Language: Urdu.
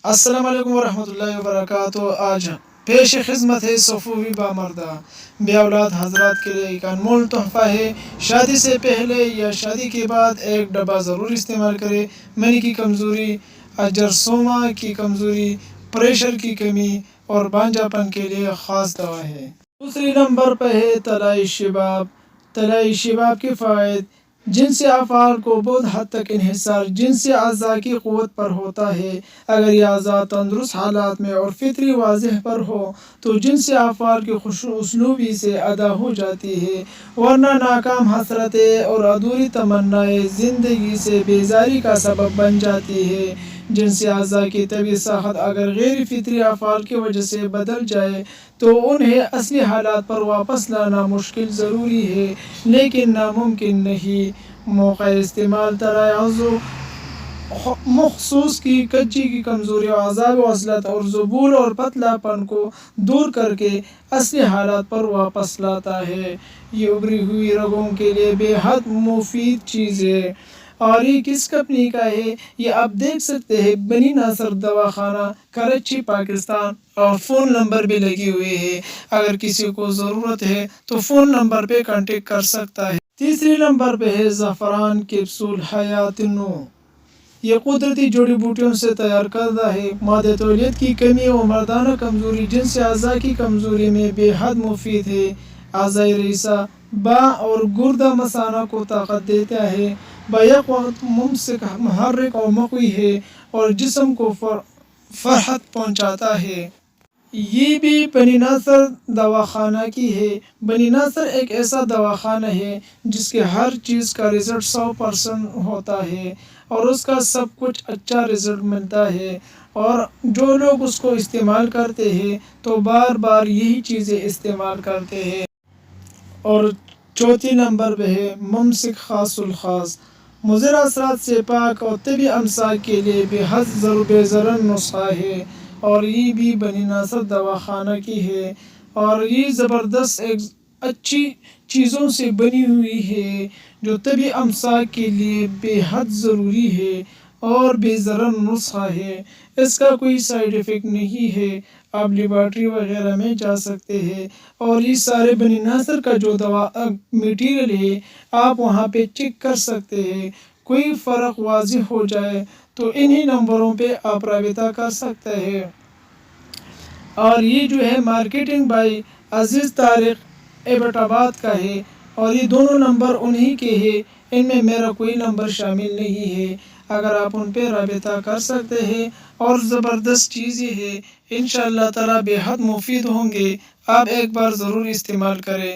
السلام علیکم ورحمۃ اللہ وبرکاتہ۔ آج پیش خدمت ہے صفوی بامردہ بے اولاد حضرات کے لیے ایک انمول تحفہ ہے۔ شادی سے پہلے یا شادی کے بعد ایک ڈبہ ضرور استعمال کرے۔ منی کی کمزوری، اجرسوما کی کمزوری، پریشر کی کمی اور بانجھا پن کے لیے خاص دوا ہے۔ دوسری نمبر پہ ہے طلائی شباب۔ طلائی شباب کے فوائد: جنسی افعال کو بہت حد تک انحصار جنسی اعضاء کی قوت پر ہوتا ہے۔ اگر یہ اعضاء تندرست حالات میں اور فطری واضح پر ہو تو جنسی افعال کی خوش اسلوبی سے ادا ہو جاتی ہے، ورنہ ناکام حسرتیں اور ادھوری تمنائیں زندگی سے بیزاری کا سبب بن جاتی ہے۔ جنسی اعضاء کی طبعی ساخت اگر غیر فطری افعال کی وجہ سے بدل جائے تو انہیں اصلی حالات پر واپس لانا مشکل ضروری ہے لیکن ناممکن نہیں۔ موقع استعمال: طلائی عضو مخصوص کی کجی کی کمزوری، عذاب وصلت اور ذبول اور پتلا پن کو دور کر کے اصلی حالات پر واپس لاتا ہے۔ یہ ابری ہوئی رگوں کے لیے بے حد مفید چیز ہے۔ اور یہ کس کمپنی کا ہے یہ آپ دیکھ سکتے ہیں، بنی ناصر دواخانہ، کراچی، پاکستان، اور فون نمبر بھی لگی ہوئی ہے۔ اگر کسی کو ضرورت ہے تو فون نمبر پہ کانٹیکٹ کر سکتا ہے۔ تیسری نمبر پہ ہے زعفران کیپسول حیات نو۔ یہ قدرتی جڑی بوٹیوں سے تیار کردہ ہے۔ مادہ تولیت کی کمی و مردانہ کمزوری، جنسی اعضاء کی کمزوری میں بے حد مفید ہے۔ اعضائے رئیسہ، باں اور گردہ مثانہ کو طاقت دیتا ہے، بیک وقت ممسک، محرک اور مقوی ہے اور جسم کو فرحت پہنچاتا ہے۔ یہ بھی بنی ناصر دواخانہ کی ہے۔ بنی ناصر ایک ایسا دواخانہ ہے جس کے ہر چیز کا رزلٹ 100% ہوتا ہے اور اس کا سب کچھ اچھا رزلٹ ملتا ہے، اور جو لوگ اس کو استعمال کرتے ہیں تو بار بار یہی چیزیں استعمال کرتے ہیں۔ اور چوتھی نمبر پہ ہے ممسک خاص الخاص۔ مضر اثرات سے پاک اور طبی امساک کے لیے بے حد بے ضرر نسخہ ہے، اور یہ بھی بنی ناصر دواخانہ کی ہے، اور یہ زبردست ایک اچھی چیزوں سے بنی ہوئی ہے جو طبی امساک کے لیے بے حد ضروری ہے اور بے ضرر نسخہ ہے۔ اس کا کوئی سائیڈ افیکٹ نہیں ہے۔ آپ لیبارٹری وغیرہ میں جا سکتے ہیں اور یہ سارے بنی ناصر کا جو دوا میٹیریل ہے آپ وہاں پہ چیک کر سکتے ہیں۔ کوئی فرق واضح ہو جائے تو انہی نمبروں پہ آپ رابطہ کر سکتے ہیں۔ اور یہ جو ہے marketing by Aziz Tariq Abbottabad کا ہے، اور یہ دونوں نمبر انہی کے ہیں، ان میں میرا کوئی نمبر شامل نہیں ہے۔ اگر آپ ان پہ رابطہ کر سکتے ہیں، اور زبردست چیزیں ہیں، انشاءاللہ تعالی بے حد مفید ہوں گے۔ آپ ایک بار ضرور استعمال کریں۔